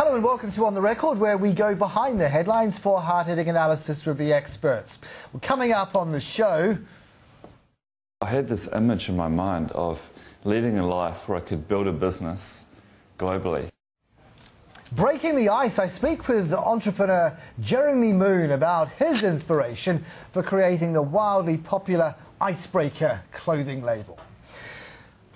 Hello and welcome to On the Record, where we go behind the headlines for hard-hitting analysis with the experts. Well, coming up on the show... I had this image in my mind of leading a life where I could build a business globally. Breaking the ice, I speak with entrepreneur Jeremy Moon about his inspiration for creating the wildly popular Icebreaker clothing label.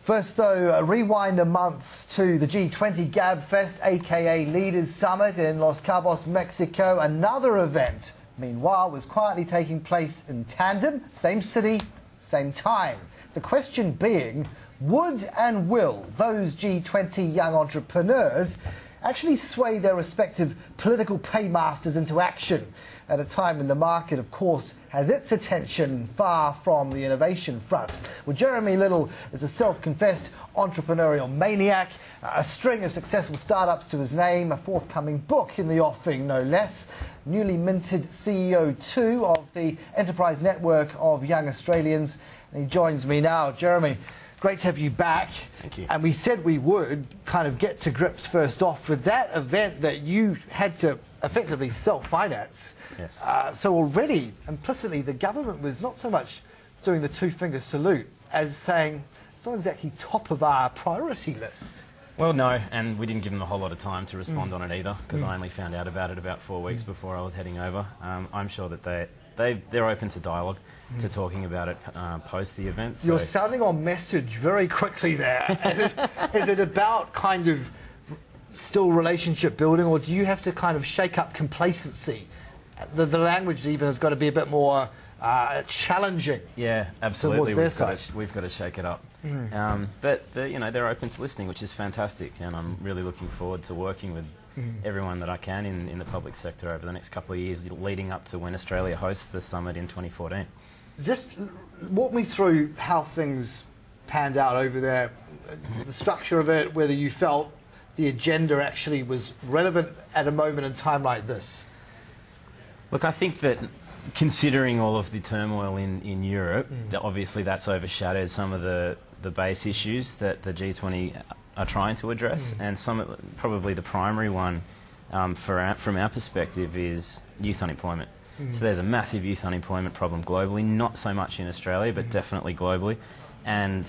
First though, rewind a month to the G20 Gab Fest, aka Leaders Summit in Los Cabos, Mexico. Another event, meanwhile, was quietly taking place in tandem, same city, same time. The question being, would and will those G20 young entrepreneurs actually sway their respective political paymasters into action at a time when the market, of course, has its attention far from the innovation front? Well, Jeremy Liddle is a self-confessed entrepreneurial maniac, a string of successful startups to his name, a forthcoming book in the offing, no less, newly minted CEO too of the enterprise network of young Australians. And he joins me now. Jeremy, great to have you back. Thank you. And we said we would kind of get to grips first off with that event that you had to effectively self-finance. Yes. So already, implicitly, the government was not so much doing the two-finger salute as saying it's not exactly top of our priority list. Well, no, and we didn't give them a whole lot of time to respond on it either, because I only found out about it about 4 weeks before I was heading over. I'm sure that they're open to dialogue, to talking about it post the event. So. You're sounding on message very quickly there. Is it about kind of still relationship building, or do you have to kind of shake up complacency? The language even has got to be a bit more challenging. Yeah, absolutely. Towards their side. We've got to shake it up. But you know, they're open to listening, which is fantastic, and I'm really looking forward to working with everyone that I can in the public sector over the next couple of years, leading up to when Australia hosts the summit in 2014. Just walk me through how things panned out over there, the structure of it, whether you felt the agenda actually was relevant at a moment in time like this. Look, I think that considering all of the turmoil in Europe, that obviously that's overshadowed some of the base issues that the G20 are trying to address, and probably the primary one from our perspective is youth unemployment. So there's a massive youth unemployment problem globally, not so much in Australia, but definitely globally. And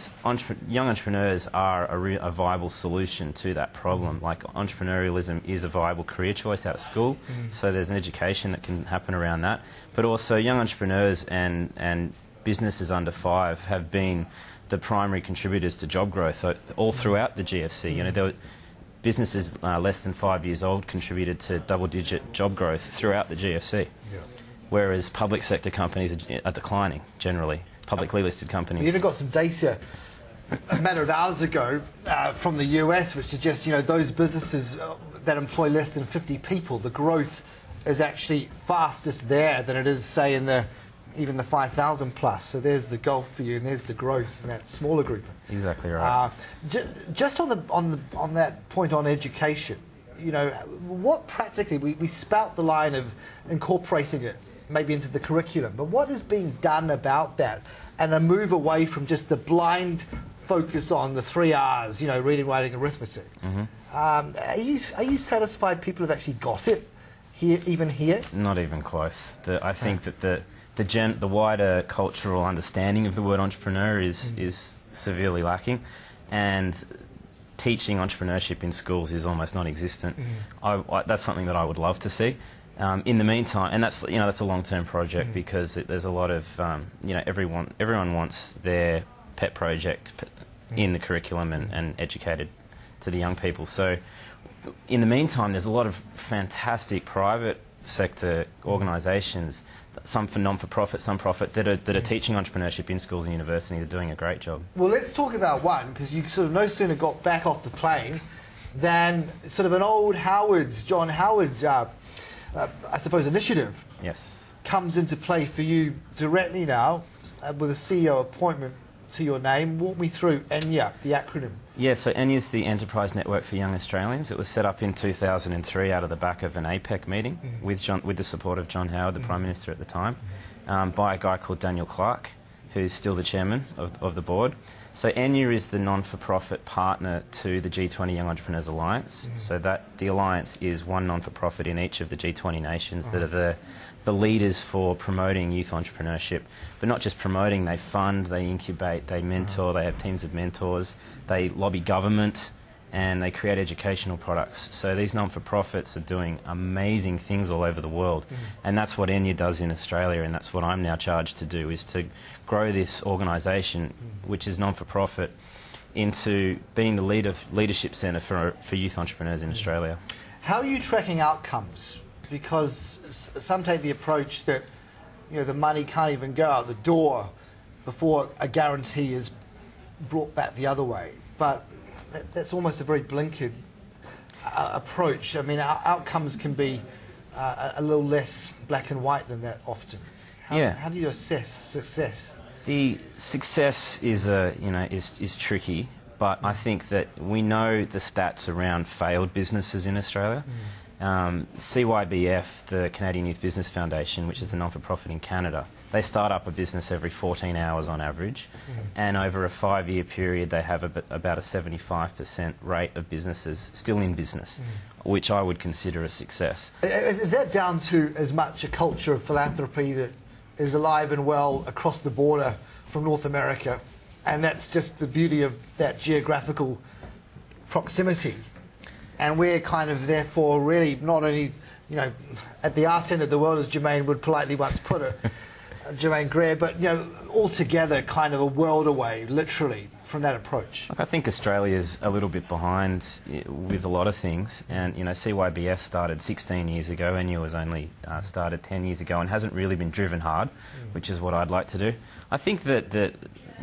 young entrepreneurs are a viable solution to that problem. Like, entrepreneurialism is a viable career choice out of school, so there's an education that can happen around that. But also young entrepreneurs and businesses under 5 have been the primary contributors to job growth all throughout the GFC. You know, there were businesses less than 5 years old contributed to double-digit job growth throughout the GFC, whereas public sector companies are declining generally. Publicly listed companies. We even got some data a matter of hours ago from the US, which suggests, you know, those businesses that employ less than 50 people, the growth is actually fastest there than it is, say, in even the 5,000 plus. So there's the gulf for you, and there's the growth in that smaller group. Exactly right. Just on that point on education, you know, what practically we spout the line of incorporating it maybe into the curriculum, but what is being done about that, and a move away from just the blind focus on the 3 R's, you know, reading, writing, arithmetic? Are you satisfied people have actually got it here, even here? Not even close. I think that the wider cultural understanding of the word entrepreneur is severely lacking, and teaching entrepreneurship in schools is almost non-existent. That's something that I would love to see. In the meantime, and that's a long-term project, because there's a lot of everyone wants their pet project in the curriculum and educated to the young people. So in the meantime, there's a lot of fantastic private sector organisations, some for non-for-profit, some profit, that are teaching entrepreneurship in schools and universities. They're doing a great job. Well, let's talk about one, because you sort of no sooner got back off the plane than sort of an old John Howard's I suppose initiative comes into play for you directly now, with a CEO appointment to your name. Walk me through ENYA, the acronym. Yeah, so ENYA is the Enterprise Network for Young Australians. It was set up in 2003 out of the back of an APEC meeting with the support of John Howard, the Prime Minister at the time, by a guy called Daniel Clark, who's still the chairman of the board. So ENYA is the non-for-profit partner to the G20 Young Entrepreneurs Alliance. So that the alliance is one non-for-profit in each of the G20 nations that are the leaders for promoting youth entrepreneurship. But not just promoting, they fund, they incubate, they mentor, they have teams of mentors, they lobby government, and they create educational products. So these non-for-profits are doing amazing things all over the world. And that's what ENYA does in Australia, and that's what I'm now charged to do, is to grow this organisation, which is non-for-profit, into being the leadership centre for youth entrepreneurs in Australia. How are you tracking outcomes? Because some take the approach that, you know, the money can't even go out the door before a guarantee is brought back the other way. But that's almost a very blinkered approach. I mean, our outcomes can be a little less black and white than that often. How do you assess success? The success is tricky, but I think that we know the stats around failed businesses in Australia. CYBF, the Canadian Youth Business Foundation, which is a non-for-profit in Canada, they start up a business every 14 hours on average, and over a 5-year period they have about a 75% rate of businesses still in business, which I would consider a success. Is that down to as much a culture of philanthropy that is alive and well across the border from North America, and that's just the beauty of that geographical proximity? And we're kind of therefore really not only, you know, at the arse end of the world, as Jermaine would politely once put it, Jermaine Greer, but, you know, altogether kind of a world away, literally, from that approach. Look, I think Australia's a little bit behind with a lot of things, and, you know, CYBF started 16 years ago, ENYA was only started 10 years ago, and hasn't really been driven hard, which is what I'd like to do. I think that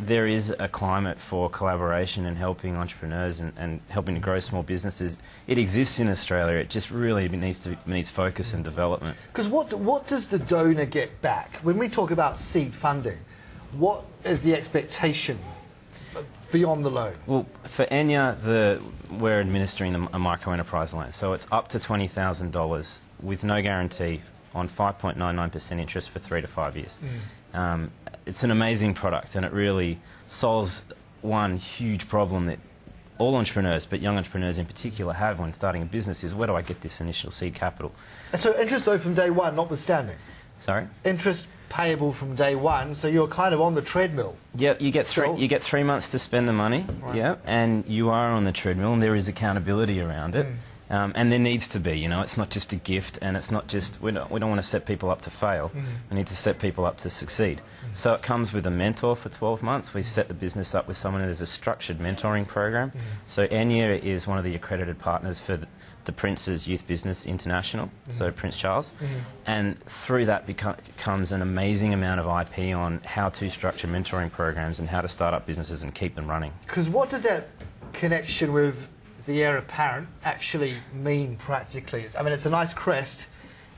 there is a climate for collaboration and helping entrepreneurs and helping to grow small businesses. It exists in Australia. It just really needs focus and development. Because what does the donor get back? When we talk about seed funding, what is the expectation beyond the loan? Well, for ENYA, we're administering a micro enterprise loan. So it's up to $20,000 with no guarantee on 5.99% interest for 3 to 5 years. It's an amazing product, and it really solves one huge problem that all entrepreneurs, but young entrepreneurs in particular, have when starting a business: is where do I get this initial seed capital? And so interest though from day one, notwithstanding? Sorry? Interest payable from day one, so you're kind of on the treadmill. Yeah, you get 3 months to spend the money, right. And you are on the treadmill, and there is accountability around it. And there needs to be, you know, it's not just a gift, and it's not just, we don't want to set people up to fail. We need to set people up to succeed. So it comes with a mentor for 12 months. We set the business up with someone. There's a structured mentoring program. So ENYA is one of the accredited partners for the Prince's Youth Business International, so Prince Charles. And through that comes an amazing amount of IP on how to structure mentoring programs and how to start up businesses and keep them running. Because what does that connection with the heir apparent actually mean practically? I mean, it's a nice crest.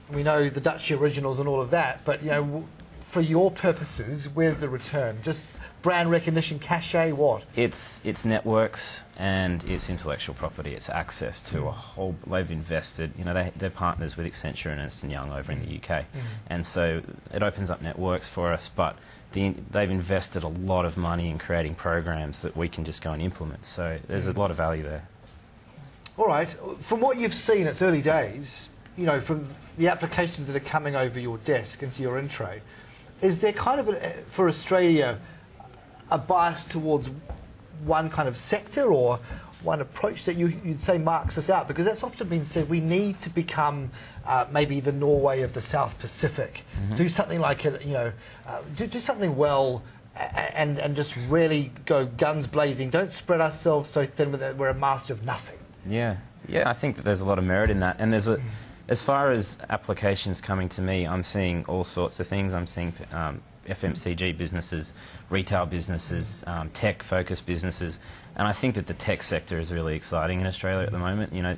We know the Dutch originals and all of that, but, you know, for your purposes, where's the return? Just brand recognition, cachet, what? It's networks and it's intellectual property. It's access to a whole. They've invested. You know, they're partners with Accenture and Ernst & Young over in the UK, and so it opens up networks for us. But they've invested a lot of money in creating programs that we can just go and implement. So there's a lot of value there. All right. From what you've seen, it's early days. You know, from the applications that are coming over your desk into your in-tray, is there kind of, for Australia, a bias towards one kind of sector or one approach that you'd say marks us out? Because that's often been said, we need to become maybe the Norway of the South Pacific. Do something like, do something well and just really go guns blazing. Don't spread ourselves so thin that we're a master of nothing. Yeah, I think that there's a lot of merit in that. And there's as far as applications coming to me, I'm seeing all sorts of things. I'm seeing FMCG businesses, retail businesses, tech-focused businesses, and I think that the tech sector is really exciting in Australia at the moment. You know,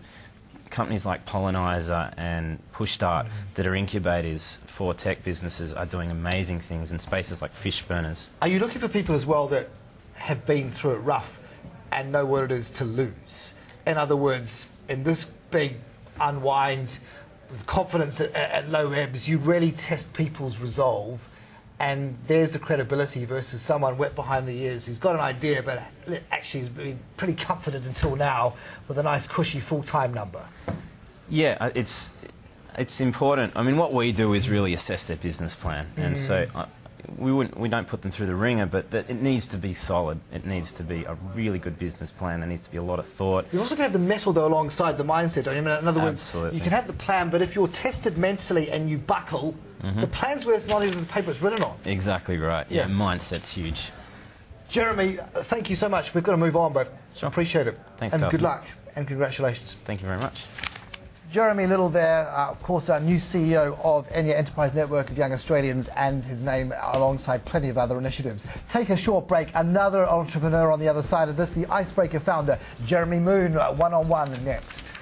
companies like Pollenizer and Pushstart that are incubators for tech businesses are doing amazing things in spaces like fish burners. Are you looking for people as well that have been through it rough and know what it is to lose? In other words, in this big unwind, with confidence at low ebbs, you really test people's resolve And there's the credibility versus someone wet behind the ears who's got an idea but actually has been pretty comforted until now with a nice cushy full-time number. Yeah, it's important. I mean, what we do is really assess their business plan, and so we don't put them through the ringer, but it needs to be solid. It needs to be a really good business plan. There needs to be a lot of thought. You also can have the metal though alongside the mindset. I mean, in other words, Absolutely. you can have the plan, but if you're tested mentally and you buckle, the plan's worth not even the paper it's written on. Exactly right. Yeah, mindset's huge. Jeremy, thank you so much. We've got to move on, but appreciate it. Thanks, and Carson. good luck and congratulations. Thank you very much. Jeremy Liddle there, of course, our new CEO of ENYA Enterprise Network of Young Australians, and his name alongside plenty of other initiatives. Take a short break. Another entrepreneur on the other side of this, the Icebreaker founder, Jeremy Moon, one-on-one next.